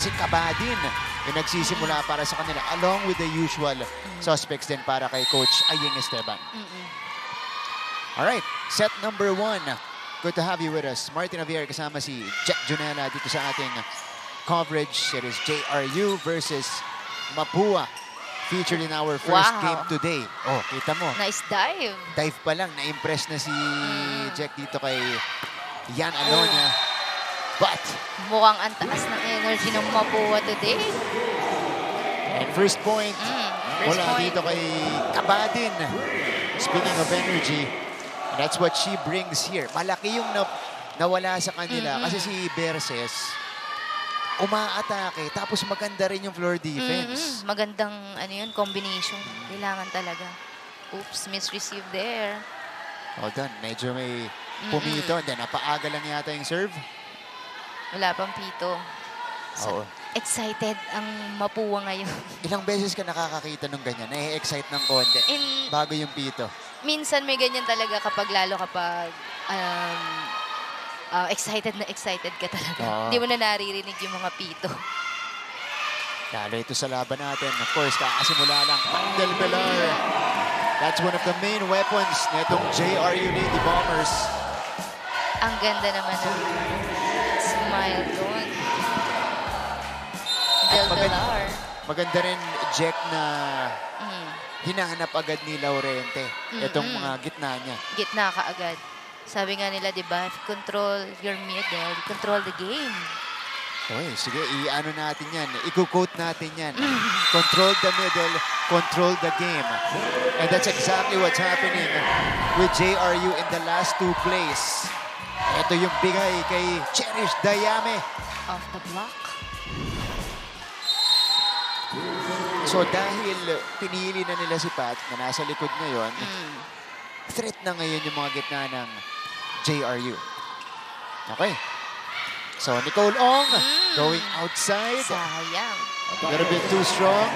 kasi Kabadin yung nagsisimula para sa kanila along with the usual suspects din para kay Coach Aying Esteban. Alright, set number 1. Good to have you with us. Martin Javier kasama si Jack Junela dito sa ating coverage. It is JRU versus Mapua. Featured in our first game today. Oh, kita mo. Nice dive. Dive pa lang. Na-impress na si Jack dito kay Yan Alonia. But mukhang ang taas ng energy ng Mapua today. And first point. Wala dito kay Kabadin. Speaking of energy, that's what she brings here. Malaki yung nawala sa kanila kasi si Berses umaatake, tapos maganda rin yung floor defense. Magandang combination. Kailangan talaga. Oops, misreceived there. Hold on, medyo may pumito. Then, napaaga lang yata yung serve. Wala pang pito. So, excited ang Mapua ngayon. Ilang beses ka nakakakita ng ganyan? Na-excite ng konti bago yung pito? Minsan may ganyan talaga lalo kapag excited na excited ka talaga. Hindi mo na naririnig yung mga pito. Lalo ito sa laban natin. Of course, kakasimula lang. Pandel Pilar. That's one of the main weapons nitong JRU Lady Bombers. Ang ganda naman ng smile doon. Del Pilar. Maganda rin, Jack, na hinahanap agad ni Laurente. Itong mga gitna niya. Gitna ka agad. Sabi nga nila, di ba, if you control your middle, you control the game. Okay, sige, i-ano natin yan. I-quote natin yan. Control the middle, control the game. And that's exactly what's happening with JRU in the last 2 plays. Ito yung bigay kay Cherish Dayame. Off the block. So dahil pinili na nila si Pat na nasa likod ngayon, threat na ngayon yung mga gitna ng JRU. Okay. So Nicole Ong going outside. Sayang. A little bit too strong.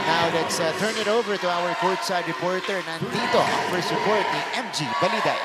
Now let's turn it over to our courtside reporter. Nandito ang first report ni MG Baliday.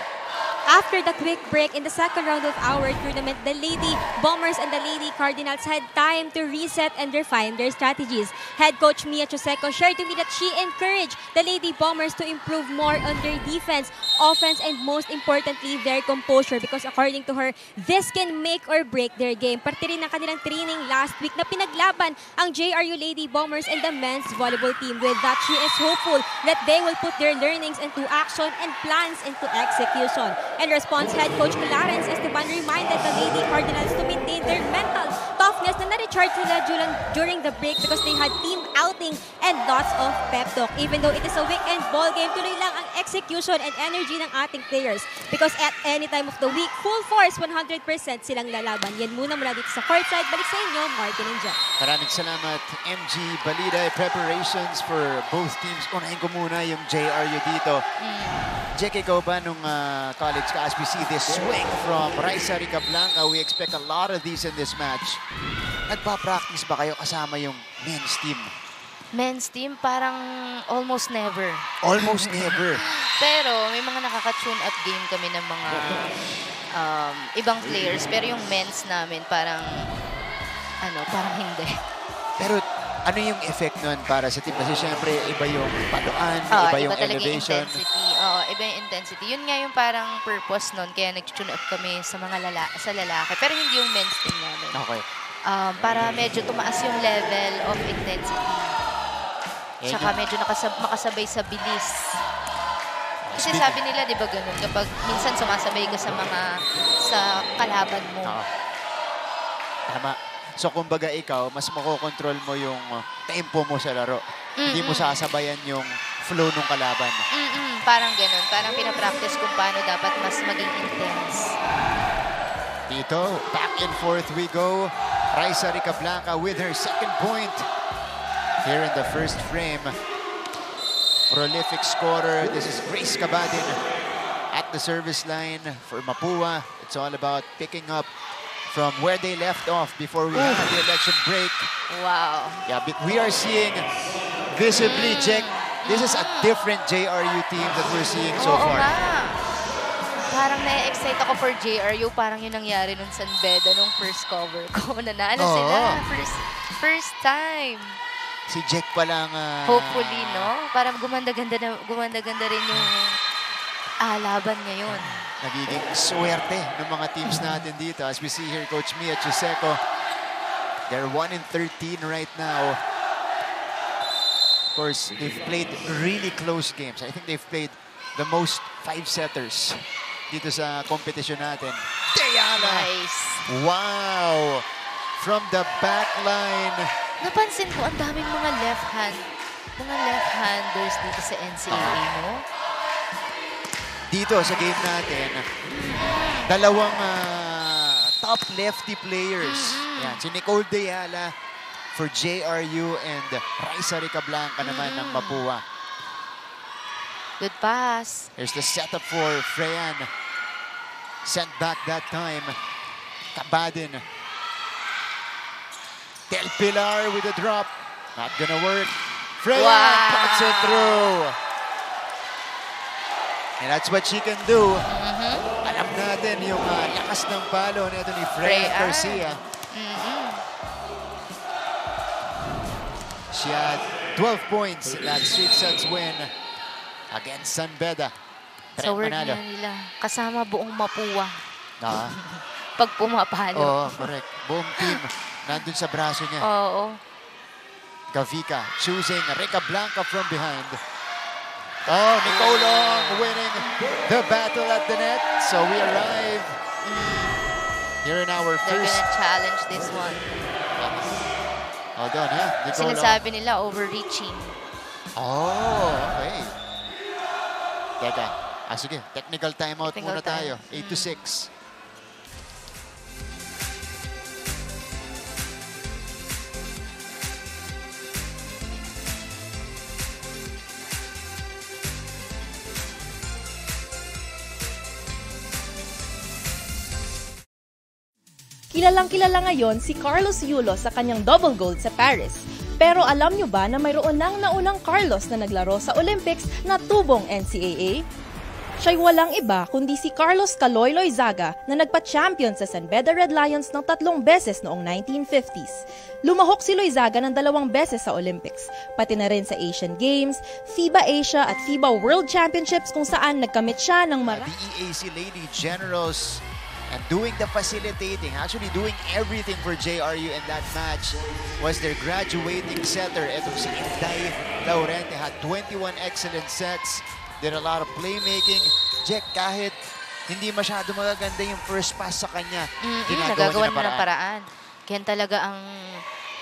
After the quick break in the second round of our tournament, the Lady Bombers and the Lady Cardinals had time to reset and refine their strategies. Head coach Mia Choseco shared to me that she encouraged the Lady Bombers to improve more on their defense, offense, and most importantly, their composure because according to her, this can make or break their game. Parte rin ng kanilang training last week na pinaglaban ang JRU Lady Bombers and the men's volleyball team. With that, she is hopeful that they will put their learnings into action and plans into execution. In response, head coach Clarence Esteban reminded the Lady Cardinals to maintain their mental toughness na na-recharge nila during the break because they had team outing and lots of pep talk. Even though it is a weekend ball game, tuloy lang ang execution and energy ng ating players because at any time of the week, full force, 100% silang lalaban. Yan muna mula dito sa courtside. Balik sa inyo, Martin and Jack. Maraming salamat, MG Balida. Preparations for both teams. Unahin ko muna yung JRU dito. Jack, ikaw ba nung college ka, as we see this swing from Raisa Ricablanca, we expect a lot of these in this match. Nagpa-practice ba kayo kasama yung men's team? Men's team, parang almost never. Almost never. Pero may mga nakaka-tune up game kami ng mga ibang players. Pero yung men's namin, parang hindi. Pero ano yung effect nun para sa team? Kasi syempre, iba yung paduan, iba yung elevation. Iba yung intensity. Yun nga yung parang purpose nun. Kaya nag-tune up kami sa mga lalaki. Pero hindi yung men's team namin. Okay. Para medyo tumaas yung level of intensity. Tsaka medyo makasabay sa bilis. Kasi sabi nila, di ba ganun, kapag minsan sumasabay ka sa kalaban mo. Tama. So, kumbaga ikaw, mas makokontrol mo yung tempo mo sa laro. Hindi mo sasabayan yung flow ng kalaban. Parang ganun. Parang pinapractice kung paano dapat mas maging intense. Dito, back and forth we go. Raisa Ricablanca with her second point. Here in the first frame. Prolific scorer. This is Grace Cabadin at the service line for Mapua. It's all about picking up from where they left off before we had the election break. Wow. Yeah, but we are seeing visibly, Jack, this is a different JRU team that we're seeing so far. parang na-excite ako for JRU. Parang yun nangyari nung San Beda, nung first cover ko. Nanalo Oo. sila. First time. Si Jack pa lang... Hopefully, no? Parang gumanda-ganda rin yung laban ngayon. Nagiging swerte ng mga teams natin dito. As we see here, Coach Mia Chuseco, they're 1-13 right now. Of course, they've played really close games. I think they've played the most 5-setters dito sa competition natin. Deyala! Nice. Wow! From the back line. Napansin ko, ang daming mga left-handers dito sa NCAA, no? Dito sa game natin, dalawang top lefty players. Yan, si Nicole Deyala for JRU and Raisa Ricablanca naman ng Mapua. Good pass. Here's the setup for Freyan. Sent back that time. Cabadin. Del Pilar with a drop. Not gonna work. Freyan cuts it through. And that's what she can do. Alam natin yung lakas ng palo nito ni Freyan Garcia. She had 12 points in that sweep sets win against San Beda. Sa word na nila, kasama buong Mapua. Pag pumapalo. Oo, correct. Buong team nandun sa braso niya. Oo. Gavika choosing Ricablanca from behind. Oh, Nicole Ong winning the battle at the net. So we arrive here in our They're first... gonna challenge this one. Oh, doon ha? Nicole Ong. Sinasabi nila overreaching. Oh, okay. Teka. Sige. Technical timeout Technical muna tayo. 8-6. Kilalang-kilala ngayon si Carlos Yulo sa kanyang double gold sa Paris. Pero alam nyo ba na mayroon nang naunang Carlos na naglaro sa Olympics na tubong NCAA? Siya'y walang iba kundi si Carlos Caloy Loizaga na nagpa-champion sa San Beda Red Lions ng 3 beses noong 1950s. Lumahok si Loizaga ng 2 beses sa Olympics, pati na rin sa Asian Games, FIBA Asia at FIBA World Championships kung saan nagkamit siya ng BEAC Lady Generals and doing the facilitating, actually doing everything for JRU in that match was their graduating setter. Itong si Inday Laurente had 21 excellent sets, did a lot of playmaking. Jack, kahit hindi masyado magaganda yung first pass sa kanya, nagagawan mo ng paraan. Kaya talaga ang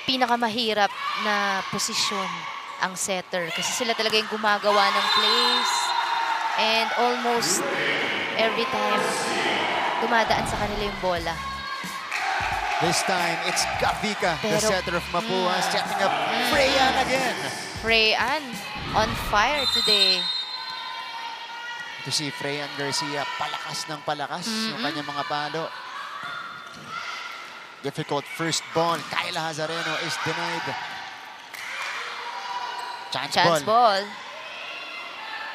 pinakamahirap na posisyon ang setter. Kasi sila talaga yung gumagawa ng plays. And almost every time, dumadaan sa kanila yung bola. This time, it's Gavika, the setter of Mapua, setting up Freyan again. Freyan on fire today. To see Freyan Garcia, palakas ng palakas yung kanyang mga palo. Difficult first ball. Kyla Hazareno is denied. Chance ball.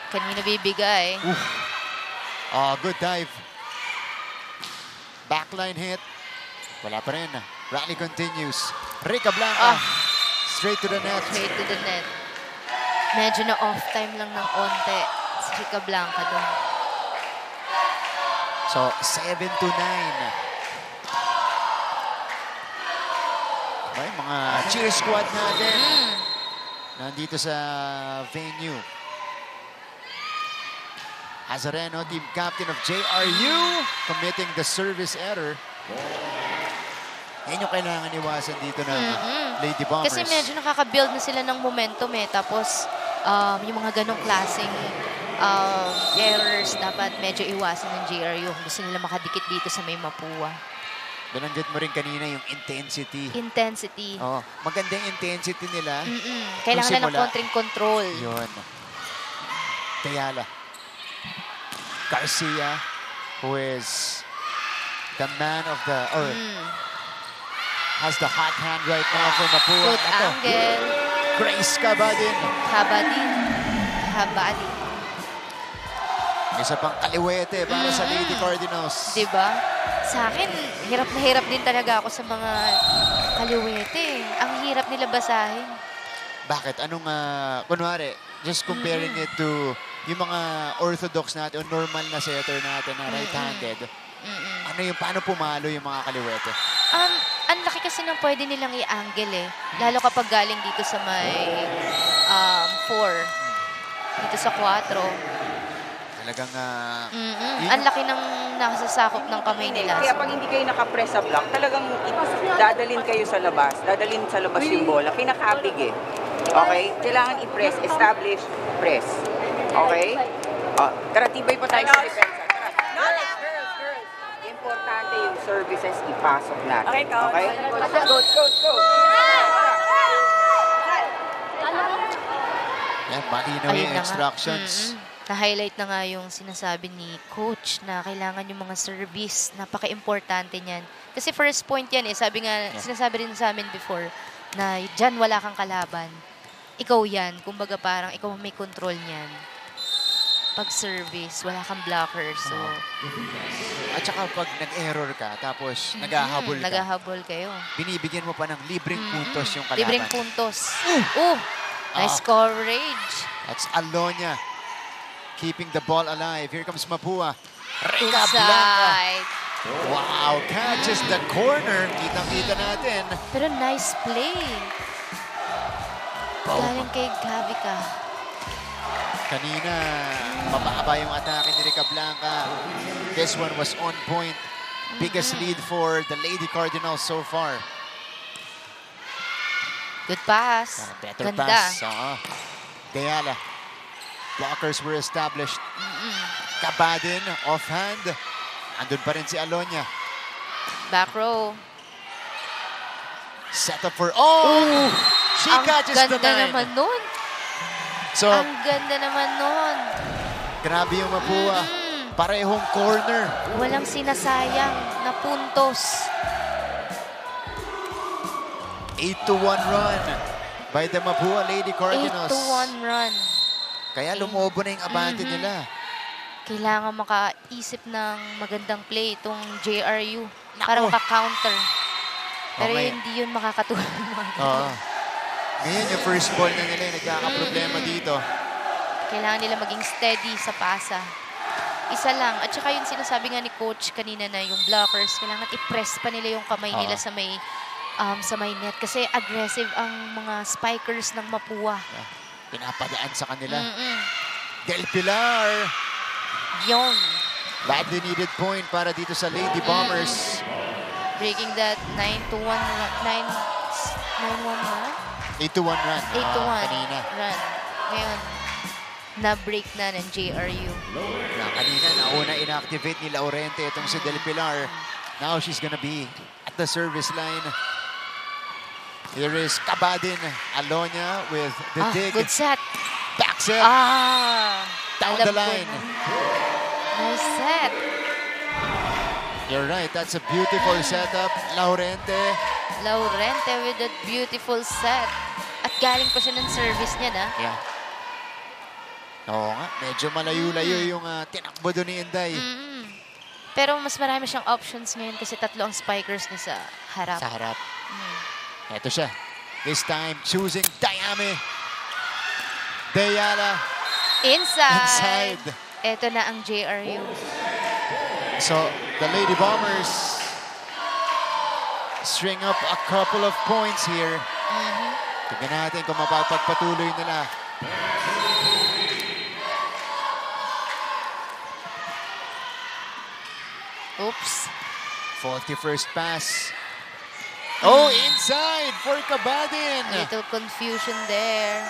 Kanina bibigay. Oh, good dive. Backline hit. Wala pa rin. Rally continues. Ricablanca. Straight to the net. Straight to the net. Medyo na off time lang ng onte si Ricablanca doon. So, 7-9. Okay, mga cheer squad natin. Nandito sa venue. Hazareno, team captain of JRU, committing the service error. Yan yung kailangan iwasan dito ng Lady Bombers. Kasi medyo nakaka-build na sila ng momentum eh. Tapos, yung mga ganong klaseng errors dapat medyo iwasan ng JRU. Gusto nila makadikit dito sa may Mapua. Binanggit mo rin kanina yung intensity. Intensity. Oh, maganda yung intensity nila. Kailangan na ng konting control. Yun. Deyala. Garcia, who is the man of the, or has the hot hand right now for Mapua. Good angle. Grace Cabadin. Cabadin. Isa pang kaliwete para sa Lady Cardinals. Diba? Sa akin, hirap na hirap din talaga ako sa mga kaliwete. Ang hirap nila basahin. Bakit? Anong, kunwari, just comparing it to yung mga orthodox natin o normal na setter natin na right-handed, ano yung, paano pumalo yung mga kaliwete? Ang laki kasi ng pwede nilang i-angle eh. Lalo kapag galing dito sa may 4. Dito sa 4. Talagang, Ang laki ng nasasakop ng kamay nila. Kaya pag hindi kayo nakapress sa block, talagang dadalin kayo sa labas. Dadalin sa labas yung bola. Kinakabig eh. Okay? Kailangan i-press, establish, press. Okay? Tara, tibay pa tayo sa depensa. Tara. Girls. Importante yung services ipasok natin. Okay? Go. yan, malinaw yung instructions. Na-highlight na nga yung sinasabi ni coach na kailangan yung mga service. Napaka-importante niyan. Kasi first point yan eh. Sabi nga, sinasabi rin sa amin before na dyan wala kang kalaban. Ikaw yan. Kumbaga parang ikaw may control niyan. Pag service, wala kang blocker. So, At saka pag nag-error ka, tapos naghahabol kayo, binibigyan mo pa ng libreng puntos yung kalaban. libreng puntos. Nice coverage. That's Alonia keeping the ball alive. Here comes Mapua. Reka Blanca. Inside. Wow, catches the corner. Kitang-kita natin. Pero nice play. Galing kay Gavica. Kanina, mababa yung atake ni Reka Blanca. This one was on point. Biggest lead for the Lady Cardinals so far. Good pass. Better Ganda. pass. Deyala. Blockers were established. Kabadin, offhand. Andun pa rin si Alonia. Back row. Set up for... She Ang catches the ganda nine. naman nun. So, Ang ganda naman nun. grabe yung Mapua. Parehong corner. Walang sinasayang na puntos. 8-1 run by the Mapua Lady Cardinals. 8-1 run. Kaya lumobo na yung abante nila. Kailangan makaisip ng magandang play itong JRU para maka-counter. Pero Okay. hindi yun makakatulong. Oo. Ngayon yung first ball na nila yung nagkakaproblema dito. Kailangan nila maging steady sa pasa. Isa lang. At saka yung sinasabi nga ni coach kanina na yung blockers, kailangan i-press pa nila yung kamay nila sa may net. Kasi aggressive ang mga spikers ng Mapua. Pinapadaan sa kanila. Del Pilar. Yun. Badly needed point para dito sa Lady Bombers. Breaking that 9-1 run. 8-1 run. 8-1 Kanina. run. Ngayon, na-break na ng JRU. Kanina, nauna inactivate ni Laurente itong si Del Pilar. Now she's gonna be at the service line. Here is Kabadin. Alonia with the dig. Good set. Back set. Down the alam ko line. na. Nice set. You're right. That's a beautiful setup. Laurente. With that beautiful set. At galing pa siya ng service niya na. Yeah. Oo nga. Medyo malayo-layo yung tinakbo doon ni Inday. Pero mas marami siyang options ngayon kasi tatlo ang spikers niya sa harap. Sa harap. Ito siya. This time, choosing Dayame. Deyala. Inside. Ito na ang JRU. So, the Lady Bombers string up a couple of points here. Tignan natin kung mapapagpatuloy nila. Oops. 41st pass. Oh, inside for Kabadin. Little confusion there.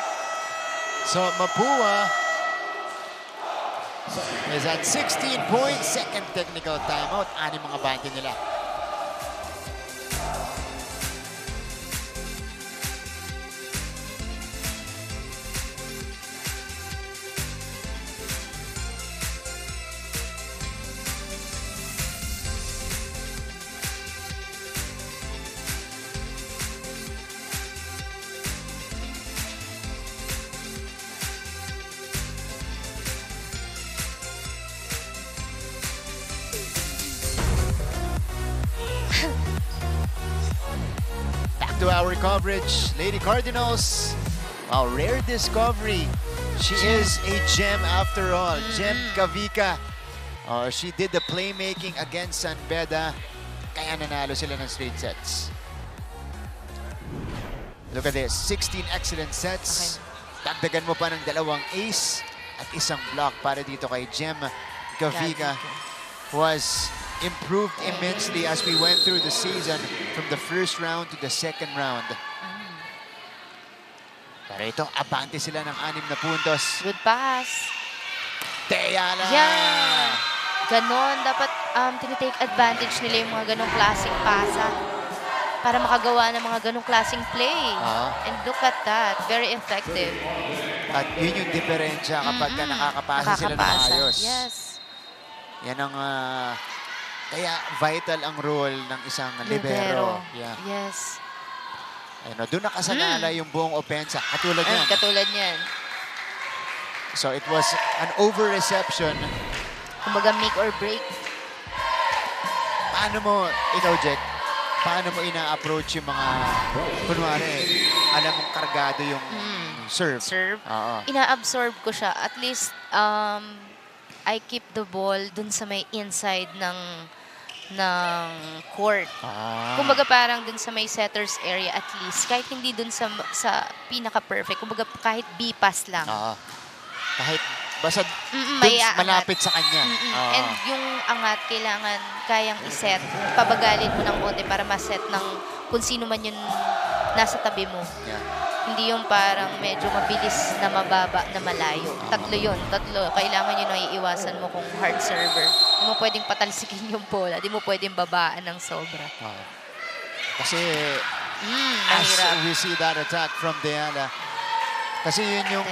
So, Mapua is at 16 points. Second technical timeout. Anim mga bante nila. to our coverage. Lady Cardinals, wow, rare discovery. She is a gem after all. Gem Kavika. She did the playmaking against San Beda. Kaya nanalo sila ng straight sets. Look at this, 16 excellent sets. Dagdagan mo pa ng 2 ace at 1 block para dito kay Gem Kavika. Was improved immensely as we went through the season from the first round to the second round. Pero ito, abante sila ng 6 na puntos. Good pass. Teyala! Yeah. Ganon. Dapat tinitake advantage nila yung mga ganong klaseng pasa para makagawa ng mga ganong klaseng play. And look at that. Very effective. At yun yung diferensya kapag nakakapasa sila ng ayos. Yes. Yan ang... kaya vital ang role ng isang libero. Yeah. Yes. Ayun, doon nakasagala yung buong opensa. Katulad yan. Katulad niyan. So it was an over-reception. Kumbaga make or break. Paano mo, ikaw Jack, paano mo ina-approach yung mga, kunwari, alam mong kargado yung serve? Serve? Oo. Ina-absorb ko siya. At least, I keep the ball dun sa may inside ng court. Kumbaga parang dun sa may setter's area at least. Kahit hindi dun sa pinaka-perfect. Kumbaga kahit B-pass lang. Kahit basta may malapit sa kanya. And yung angat, kailangan kayang iset. Pabagalin mo ng konti para maset ng kung sino man yung nasa tabi mo. Yeah. Hindi yung parang medyo mabilis na mababa na malayo. Tatlo yun. Kailangan yun na iiwasan mo kung hard server. Hindi mo pwedeng patalsikin yung bola. Hindi mo pwedeng babaan ng sobra. Kasi as mahirap. we see that attack from Deala, kasi yun yung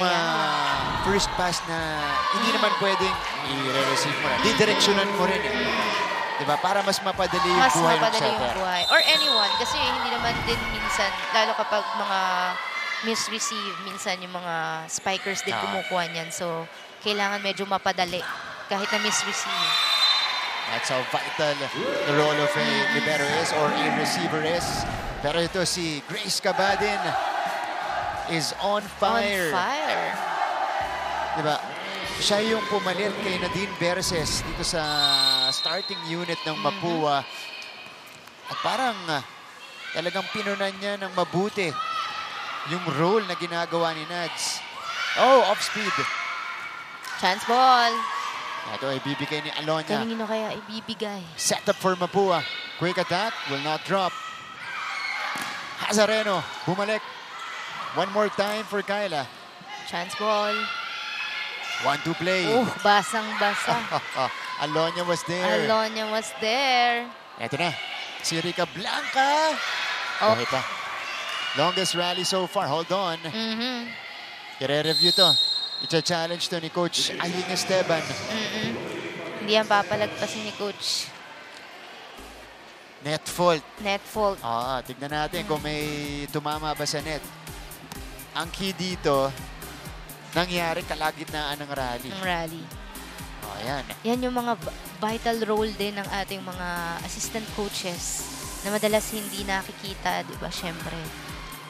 first pass na hindi naman pwedeng i-receive mo na. Didireksyonan mo rin. Diba? Para mas mapadali yung Mas buhay ng mapadali yung setter. buhay. Or anyone. Kasi hindi naman din minsan, lalo kapag mga misreceive, minsan yung mga spikers din kumukuha niyan. So, kailangan medyo mapadali kahit na misreceive. That's how vital the role of a libero is or a receiver is. Pero ito si Grace Cabadin is on fire. On fire. Diba? Siya yung pumalit kay Nadine Verses dito sa starting unit ng Mapua. At parang talagang pinunan niya ng mabuti yung role na ginagawa ni Nads. Oh, off speed. Chance ball. Ito ay bibigay ni Alonia. Kanino kaya ibibigay? Set up for Mapua. Quick attack, will not drop. Hazareno, bumalik. One more time for Kyla. Chance ball. 1-2 play. Basang-basa. Alonia was there. Alonia was there. Ito na. Si Rica Blanca. Oh, ito. Longest rally so far. Hold on. I-re-review to. I-challenge to ni Coach Aying Esteban. Hindi yan papalagpasin ni Coach. Net fault. Net fault. Tignan natin kung may tumama ba sa net. Ang key dito, nangyari kalagitnaan ng rally. Ng rally. Ayan. Yan yung mga vital role din ng ating mga assistant coaches na madalas hindi nakikita, di ba? Siyempre.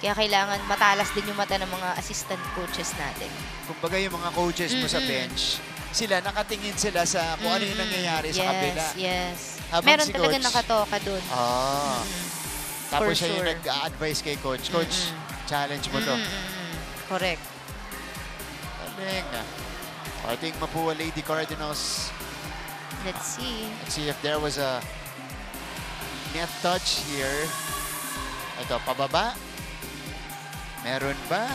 Kaya kailangan matalas din yung mata ng mga assistant coaches natin. Kumbaga yung mga coaches mo sa bench, sila, nakatingin sila sa kung ano yung nangyayari sa kabila. Yes. Habang Meron si talaga Coach, nakatoka dun. Tapos For siya yung sure. nag-advise kay Coach. Coach, challenge mo to. Correct. Galing. I think Mapua Lady Cardinals. Let's see. Let's see if there was a net touch here. Ito, pababa. Meron ba?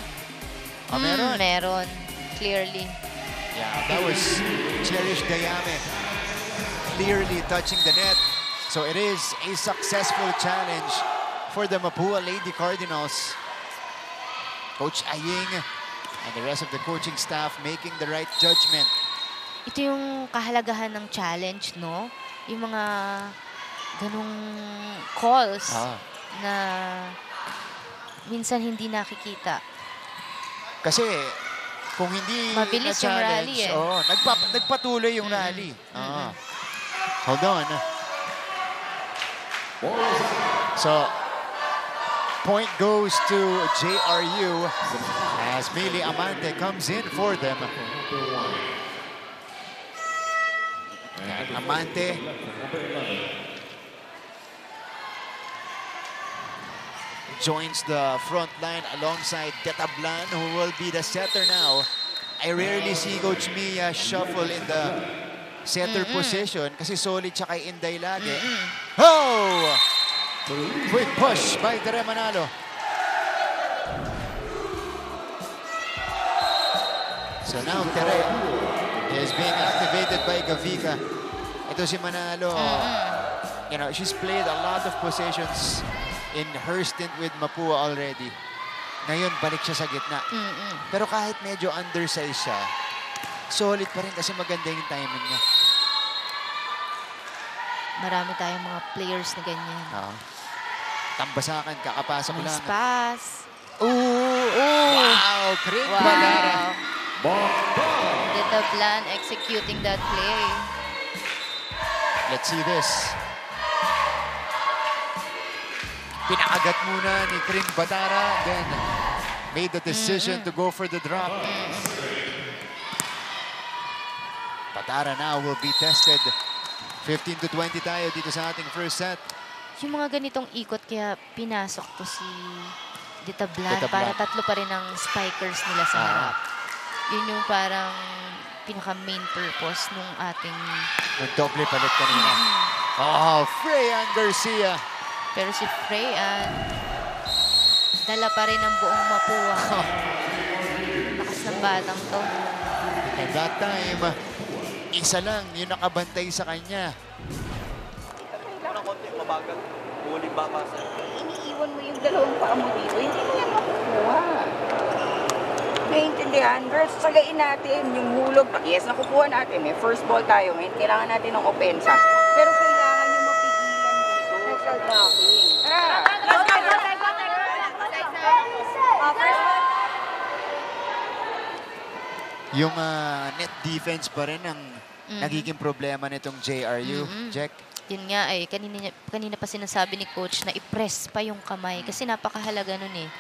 Meron. Meron. Clearly. Yeah, that was Cherish Dayame clearly touching the net. So it is a successful challenge for the Mapua Lady Cardinals. Coach Aying and the rest of the coaching staff making the right judgment. Ito yung kahalagahan ng challenge, no? Yung mga ganong calls na minsan hindi nakikita. Kasi kung hindi mabilis yung rally nagpatuloy yung rally. Hold on. So, Point goes to JRU as Mili Amante comes in for them. And Amante joins the front line alongside Detablan, who will be the setter now. I rarely see Coach Mia shuffle in the setter position kasi solid siya kay Inday lagi. Oh! Quick push by Tere Manalo. So now Tere is being activated by Gavika. Ito si Manalo. You know, she's played a lot of possessions in her stint with Mapua already. Ngayon, balik siya sa gitna. Pero kahit medyo undersized siya, solid pa rin kasi maganda yung timing niya. Marami tayong mga players na ganyan. Tambasakan, kakapasok lang. Nice pass. Wow! Great Badara. Detablan executing that play. Let's see this. Pinakagat muna ni Kring Batara, then made the decision to go for the drop. Batara now will be tested. 15 to 20 tayo dito sa ating first set. Yung mga ganitong ikot, kaya pinasok to si Detablan para tatlo pa rin ang spikers nila sa harap. Yun yung parang pinaka-main purpose nung ating... Yung doble palit kanina. Oh, Freyan Garcia. Pero si Freyan, dala pa rin ang buong Mapua. Lakas ng batang to. At that time, isa lang yung nakabantay sa kanya. Parang konti mabagal. Huling baba sa... Iniiwan mo yung dalawang paa mo dito, hindi mo yan makukuha. Naiintindihan? Girls, sagain natin yung hulog. Yes, nakukuha natin. May first ball tayo. Ngayon, kailangan natin ng opensa. Pero kailangan yung mapigilan dito sa blocking. Tara! Let's go! Yung net defense pa rin ang nagiging problema nitong JRU, Jack. Yun nga eh, kanina pa sinasabi ni Coach na i-press pa yung kamay kasi napakahalaga nun eh.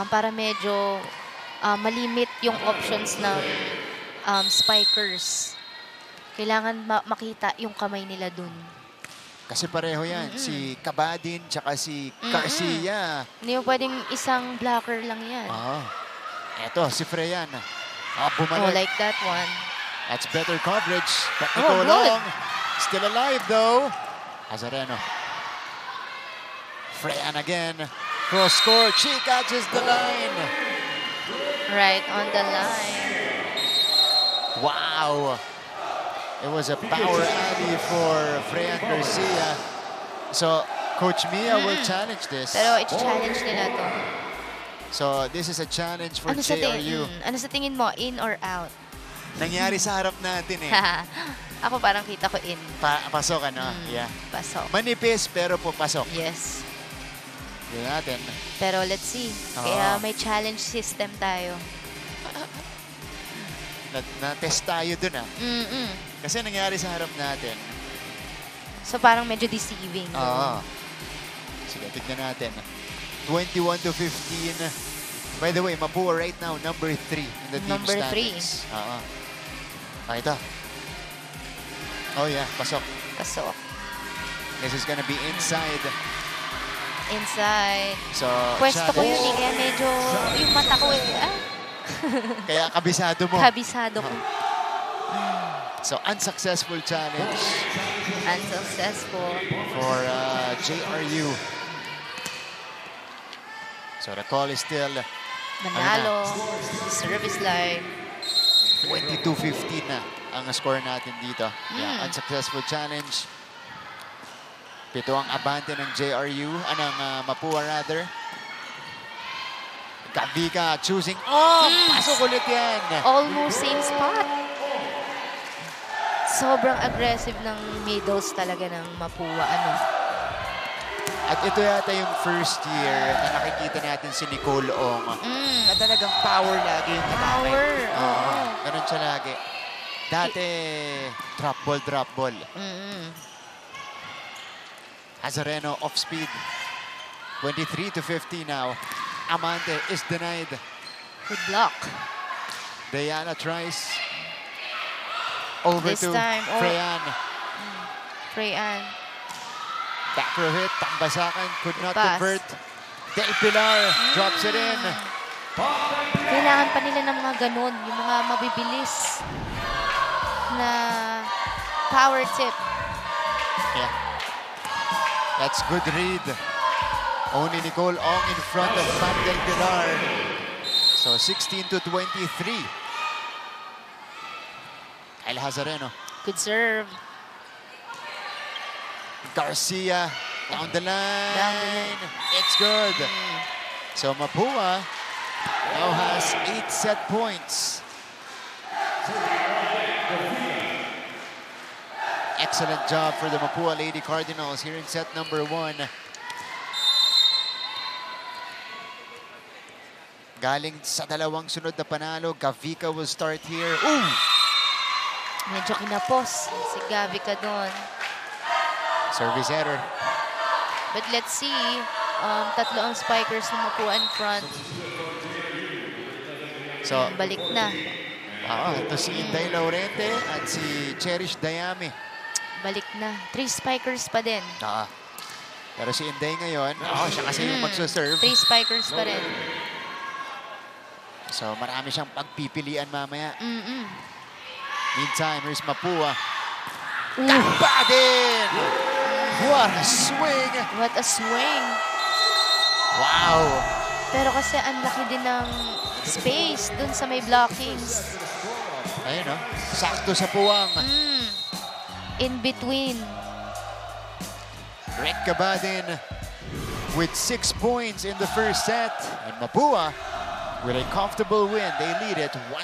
Para medyo malimit yung options ng spikers. Kailangan makita yung kamay nila dun. Kasi pareho yan, si Kabadin tsaka si Garcia. Hindi mo pwedeng isang blocker lang yan. Eto, si Freyan. Bumalik. Oh, like that one. That's better coverage. Technical long. Still alive though. Azareno. Freyan again. Cross court. She catches the line. Right on the line. Wow. It was a power alley for Freyan Garcia. So, Coach Mia will challenge this. Pero i-challenge nila to. So, this is a challenge for Ano JRU. ano sa tingin mo? In or out? Nangyari sa harap natin eh. Ako parang kita ko in. Pasok ano? Yeah. Pasok. Manipis pero papasok. Yes. Yun natin. Pero let's see. Kaya may challenge system tayo. Na-test tayo dun ah. Kasi nangyari sa harap natin. So parang medyo deceiving. Oo. Sige, tignan natin. 21 to 15. By the way, Mapua right now, number 3 in the team Number standings. Oo. Ito. Oh yeah, pasok. Pasok. This is gonna be inside. Inside. So, Pwesto ko challenge. yun eh, kaya medyo yung mata ko eh. Kaya kabisado mo. Kabisado ko. So, unsuccessful challenge Unsuccessful. for JRU. So, the call is still Manalo. Service line. 22-15 na ang score natin dito. Yeah, unsuccessful challenge. 7 ang abante ng JRU, ng Mapua rather. Gavika choosing, pasok ulit yan. Almost same spot. Sobrang aggressive ng middles talaga ng Mapua. At ito yata yung first year na nakikita natin si Nicole Ong. Na talagang power lagi yung nagamit. Power. Ganun siya lagi. Dati, drop ball. Azareno off speed. 23-50 now. Amante is denied. Good block. Diana tries. Over This to time, Freyan. Freyan. Back row hit. Tambasakan could not Pass. convert. Del Pilar drops it in. Kailangan pa nila ng mga ganun, yung mga mabibilis na power tip. Yeah. That's good read. Only Nicole Ong in front of Pam Del Pilar. So 16-23. El Hazareno. Good serve. Garcia down the line. Down the line. It's good. So Mapua now has 8 set points. Excellent job for the Mapua Lady Cardinals here in set number 1. Galing sa dalawang sunod na panalo, Gavika will start here. Ooh! Medyo kinapos si Gavika doon. Service error. But let's see. Tatlo ang spikers na Mapua in front. So, Balik na. ito si Inday Laurente at si Cherish Dayami. Balik na. 3 spikers pa din. Pero si Inday ngayon, siya kasi yung magsuserve. 3 spikers pa rin. So marami siyang pagpipilian mamaya. Meantime, here's Mapua. Tamba din! What a swing! What a swing. Wow! Pero kasi ang laki din ng space dun sa may blockings. Ayun, no? Sakto sa puwang. In between. Rick Cabadin with 6 points in the first set. And Mapua with a comfortable win. They lead it 1-0.